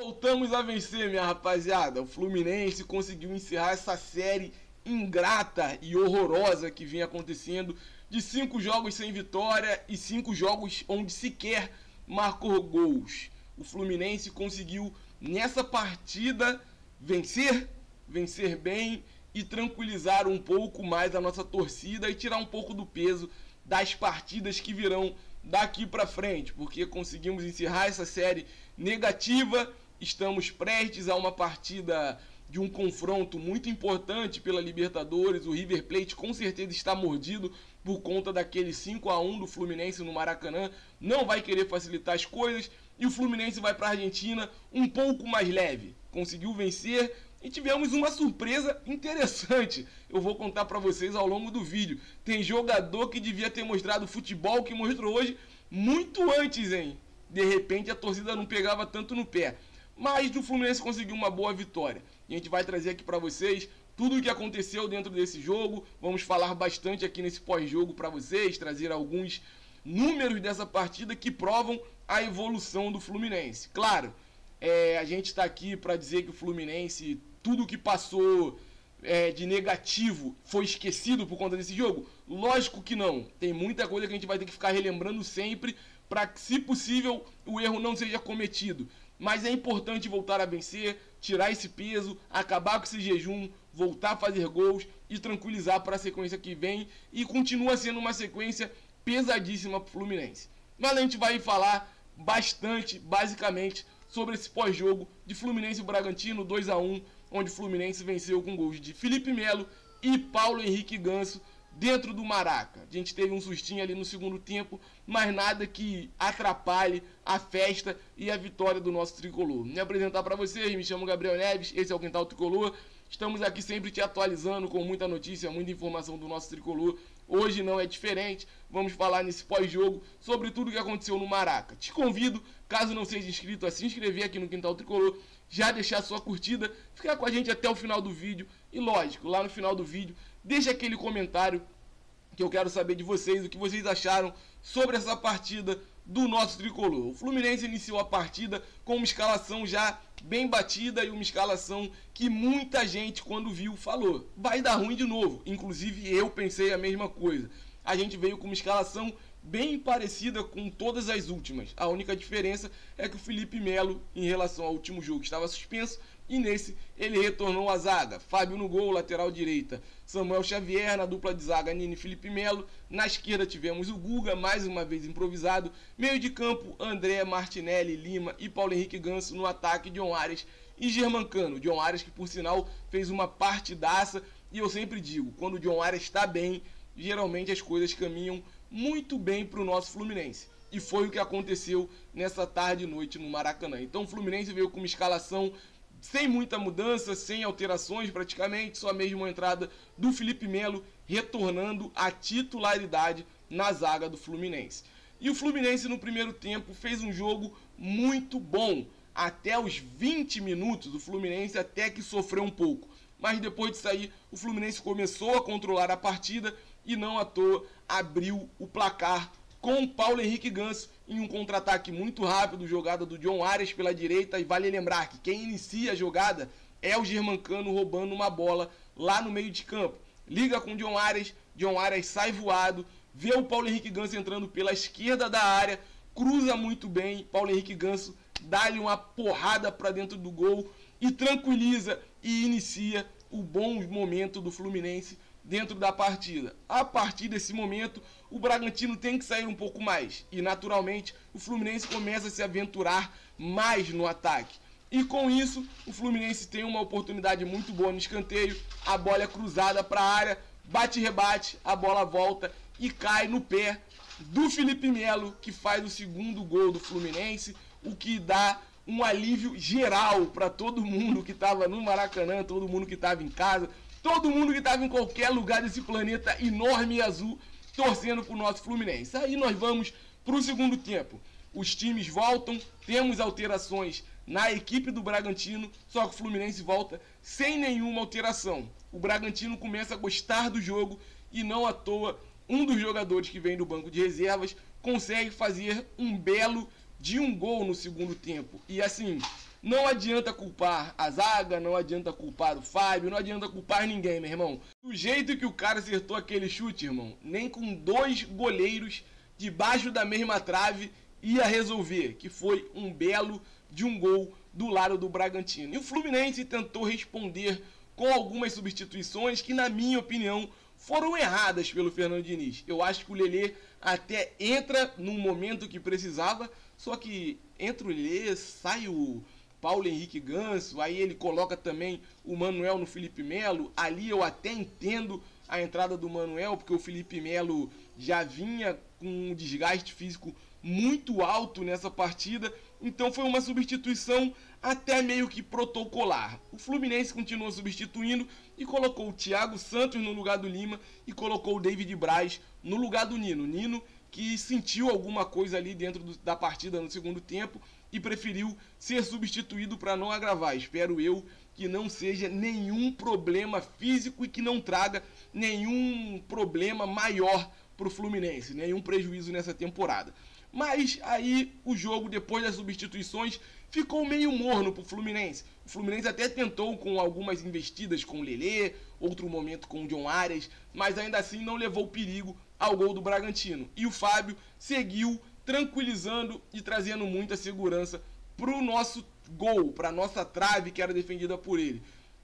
Voltamos a vencer, minha rapaziada. O Fluminense conseguiu encerrar essa série ingrata e horrorosa que vinha acontecendo de 5 jogos sem vitória e 5 jogos onde sequer marcou gols. O Fluminense conseguiu nessa partida vencer bem e tranquilizar um pouco mais a nossa torcida e tirar um pouco do peso das partidas que virão daqui para frente, porque conseguimos encerrar essa série negativa. Estamos prestes a uma partida de um confronto muito importante pela Libertadores. O River Plate com certeza está mordido por conta daquele 5-1 do Fluminense no Maracanã. Não vai querer facilitar as coisas e o Fluminense vai para a Argentina um pouco mais leve. Conseguiu vencer e tivemos uma surpresa interessante. Eu vou contar para vocês ao longo do vídeo. Tem jogador que devia ter mostrado o futebol que mostrou hoje muito antes, hein? De repente a torcida não pegava tanto no pé. Mas o Fluminense conseguiu uma boa vitória. E a gente vai trazer aqui para vocês tudo o que aconteceu dentro desse jogo. Vamos falar bastante aqui nesse pós-jogo para vocês, trazer alguns números dessa partida que provam a evolução do Fluminense. Claro, a gente está aqui para dizer que o Fluminense, tudo que passou de negativo foi esquecido por conta desse jogo? Lógico que não. Tem muita coisa que a gente vai ter que ficar relembrando sempre para que, se possível, o erro não seja cometido. Mas é importante voltar a vencer, tirar esse peso, acabar com esse jejum, voltar a fazer gols e tranquilizar para a sequência que vem. E continua sendo uma sequência pesadíssima para o Fluminense. Mas a gente vai falar bastante, basicamente, sobre esse pós-jogo de Fluminense e Bragantino 2-1, onde o Fluminense venceu com gols de Felipe Melo e Paulo Henrique Ganso dentro do Maraca. A gente teve um sustinho ali no segundo tempo, mas nada que atrapalhe a festa e a vitória do nosso tricolor. Me apresentar para vocês, me chamo Gabriel Neves, esse é o Quintal Tricolor. Estamos aqui sempre te atualizando com muita notícia, muita informação do nosso tricolor. Hoje não é diferente, vamos falar nesse pós-jogo sobre tudo o que aconteceu no Maraca. Te convido, caso não seja inscrito, a se inscrever aqui no Quintal Tricolor, já deixar sua curtida, ficar com a gente até o final do vídeo e, lógico, lá no final do vídeo, deixa aquele comentário que eu quero saber de vocês, o que vocês acharam sobre essa partida do nosso tricolor. O Fluminense iniciou a partida com uma escalação já bem batida e uma escalação que muita gente, quando viu, falou: vai dar ruim de novo. Inclusive eu pensei a mesma coisa. A gente veio com uma escalação bem parecida com todas as últimas. A única diferença é que o Felipe Melo, em relação ao último jogo, estava suspenso e nesse ele retornou à zaga. Fábio no gol, lateral direita, Samuel Xavier, na dupla de zaga Nini e Felipe Melo. Na esquerda tivemos o Guga, mais uma vez improvisado. Meio de campo, André, Martinelli, Lima e Paulo Henrique Ganso. No ataque, John Arias e Germancano. John Arias que, por sinal, fez uma partidaça. E eu sempre digo, quando o John Arias está bem, geralmente as coisas caminham muito bem para o nosso Fluminense. E foi o que aconteceu nessa tarde e noite no Maracanã. Então o Fluminense veio com uma escalação sem muita mudança, sem alterações praticamente, só mesmo a entrada do Felipe Melo retornando à titularidade na zaga do Fluminense. E o Fluminense no primeiro tempo fez um jogo muito bom. Até os 20 minutos o Fluminense até que sofreu um pouco. Mas depois de sair, o Fluminense começou a controlar a partida e não à toa abriu o placar com o Paulo Henrique Ganso em um contra-ataque muito rápido, jogada do John Arias pela direita. E vale lembrar que quem inicia a jogada é o Germancano roubando uma bola lá no meio de campo. Liga com o John Arias sai voado, vê o Paulo Henrique Ganso entrando pela esquerda da área, cruza muito bem, Paulo Henrique Ganso dá-lhe uma porrada para dentro do gol e tranquiliza e inicia o bom momento do Fluminense dentro da partida. A partir desse momento, o Bragantino tem que sair um pouco mais e, naturalmente, o Fluminense começa a se aventurar mais no ataque. E com isso, o Fluminense tem uma oportunidade muito boa no escanteio, a bola é cruzada para a área, bate e rebate, a bola volta e cai no pé do Felipe Melo, que faz o segundo gol do Fluminense, o que dá um alívio geral para todo mundo que estava no Maracanã, todo mundo que estava em casa, todo mundo que estava em qualquer lugar desse planeta enorme e azul, torcendo para o nosso Fluminense. Aí nós vamos para o segundo tempo. Os times voltam, temos alterações na equipe do Bragantino, só que o Fluminense volta sem nenhuma alteração. O Bragantino começa a gostar do jogo e não à toa um dos jogadores que vem do banco de reservas consegue fazer um belo de um gol no segundo tempo. E assim, Não adianta culpar a zaga, não adianta culpar o Fábio, não adianta culpar ninguém, meu irmão. Do jeito que o cara acertou aquele chute, irmão, nem com 2 goleiros debaixo da mesma trave ia resolver, que foi um belo de um gol do lado do Bragantino. E o Fluminense tentou responder com algumas substituições que, na minha opinião, foram erradas pelo Fernando Diniz. Eu acho que o Lelê até entra num momento que precisava, só que entra o Lelê, sai o Paulo Henrique Ganso, aí ele coloca também o Manuel no Felipe Melo. Ali eu até entendo a entrada do Manuel, porque o Felipe Melo já vinha com um desgaste físico muito alto nessa partida, então foi uma substituição até meio que protocolar. O Fluminense continuou substituindo e colocou o Thiago Santos no lugar do Lima e colocou o David Braz no lugar do Nino. Nino que sentiu alguma coisa ali dentro da partida no segundo tempo e preferiu ser substituído para não agravar. Espero eu que não seja nenhum problema físico e que não traga nenhum problema maior para o Fluminense, nenhum prejuízo nessa temporada. Mas aí o jogo, depois das substituições, ficou meio morno para o Fluminense. O Fluminense até tentou com algumas investidas com o Lelê, outro momento com o John Arias, mas ainda assim não levou perigo ao gol do Bragantino. E o Fábio seguiu tranquilizando e trazendo muita segurança para o nosso gol, para a nossa trave que era defendida por ele.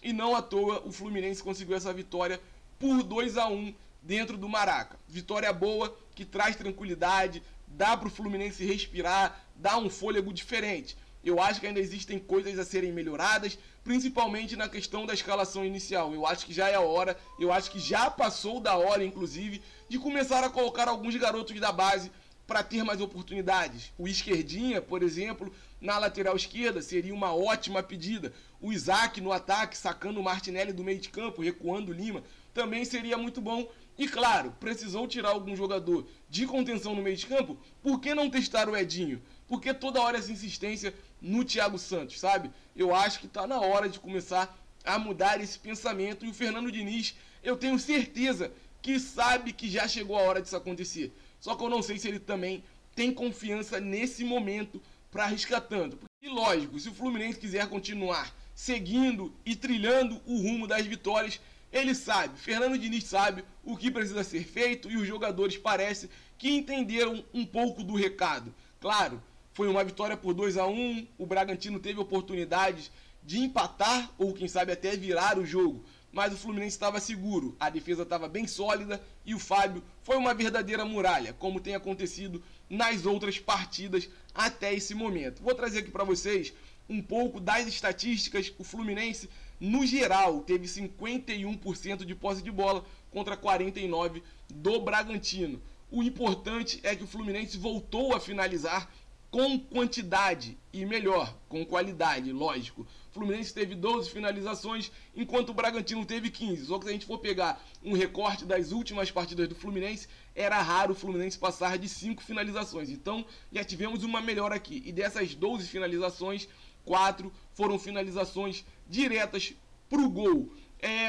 E não à toa o Fluminense conseguiu essa vitória por 2-1 dentro do Maraca. Vitória boa, que traz tranquilidade, dá para o Fluminense respirar, dá um fôlego diferente. Eu acho que ainda existem coisas a serem melhoradas, principalmente na questão da escalação inicial. Eu acho que já é a hora, eu acho que já passou da hora, inclusive, de começar a colocar alguns garotos da base para ter mais oportunidades. O Esquerdinha, por exemplo, na lateral esquerda, seria uma ótima pedida. O Isaac no ataque, sacando o Martinelli do meio de campo, recuando o Lima, também seria muito bom. E claro, precisou tirar algum jogador de contenção no meio de campo, por que não testar o Edinho? Por que toda hora essa insistência no Thiago Santos, sabe? Eu acho que está na hora de começar a mudar esse pensamento, e o Fernando Diniz, eu tenho certeza que sabe que já chegou a hora disso acontecer. Só que eu não sei se ele também tem confiança nesse momento para arriscar tanto. E lógico, se o Fluminense quiser continuar seguindo e trilhando o rumo das vitórias, ele sabe, Fernando Diniz sabe o que precisa ser feito, e os jogadores parece que entenderam um pouco do recado. Claro, foi uma vitória por 2-1, o Bragantino teve oportunidades de empatar ou quem sabe até virar o jogo, mas o Fluminense estava seguro, a defesa estava bem sólida e o Fábio foi uma verdadeira muralha, como tem acontecido nas outras partidas até esse momento. Vou trazer aqui para vocês um pouco das estatísticas. O Fluminense, no geral, teve 51% de posse de bola contra 49% do Bragantino. O importante é que o Fluminense voltou a finalizar com quantidade e melhor, com qualidade, lógico. O Fluminense teve 12 finalizações, enquanto o Bragantino teve 15. Só que se a gente for pegar um recorte das últimas partidas do Fluminense, era raro o Fluminense passar de 5 finalizações. Então, já tivemos uma melhora aqui. E dessas 12 finalizações, 4 foram finalizações diretas para o gol.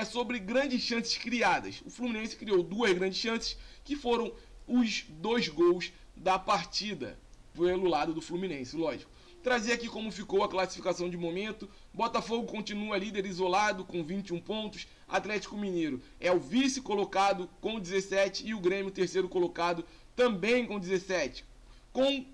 Sobre grandes chances criadas, o Fluminense criou 2 grandes chances, que foram os 2 gols da partida, pelo lado do Fluminense, lógico. Trazer aqui como ficou a classificação de momento. Botafogo continua líder isolado com 21 pontos. Atlético Mineiro é o vice colocado com 17 e o Grêmio terceiro colocado também com 17. Com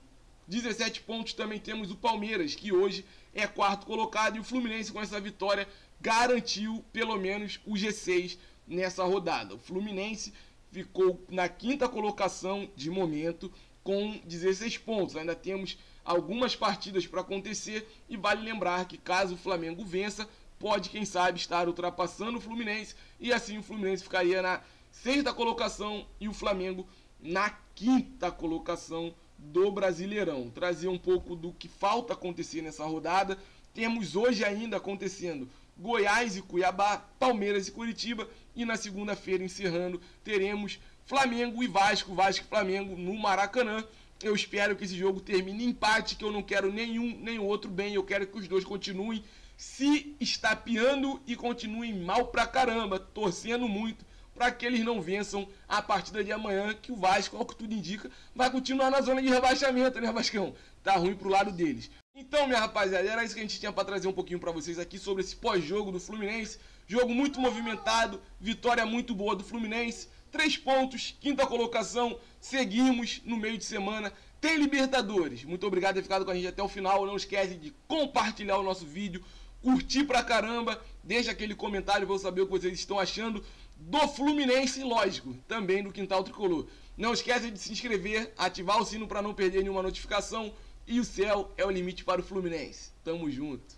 17 pontos também temos o Palmeiras, que hoje é quarto colocado, e o Fluminense com essa vitória garantiu pelo menos o G6 nessa rodada. O Fluminense ficou na quinta colocação de momento com 16 pontos. Ainda temos algumas partidas para acontecer e vale lembrar que caso o Flamengo vença, pode, quem sabe, estar ultrapassando o Fluminense, e assim o Fluminense ficaria na sexta colocação e o Flamengo na quinta colocação do Brasileirão. Trazer um pouco do que falta acontecer nessa rodada. Temos hoje ainda acontecendo Goiás e Cuiabá, Palmeiras e Curitiba, e na segunda-feira, encerrando, teremos Flamengo e Vasco, Vasco e Flamengo no Maracanã. Eu espero que esse jogo termine em empate, que eu não quero nenhum nem o outro bem, eu quero que os dois continuem se estapeando e continuem mal pra caramba, torcendo muito para que eles não vençam a partida de amanhã, que o Vasco, ao que tudo indica, vai continuar na zona de rebaixamento, né, Vascão? Tá ruim pro lado deles. Então, minha rapaziada, era isso que a gente tinha para trazer um pouquinho para vocês aqui sobre esse pós-jogo do Fluminense. Jogo muito movimentado, vitória muito boa do Fluminense. 3 pontos, 5ª colocação, seguimos no meio de semana. Tem Libertadores. Muito obrigado por ter ficado com a gente até o final. Não esquece de compartilhar o nosso vídeo, curtir pra caramba, deixa aquele comentário para eu saber o que vocês estão achando do Fluminense e, lógico, também do Quintal Tricolor. Não esquece de se inscrever, ativar o sino para não perder nenhuma notificação. E o céu é o limite para o Fluminense. Tamo junto.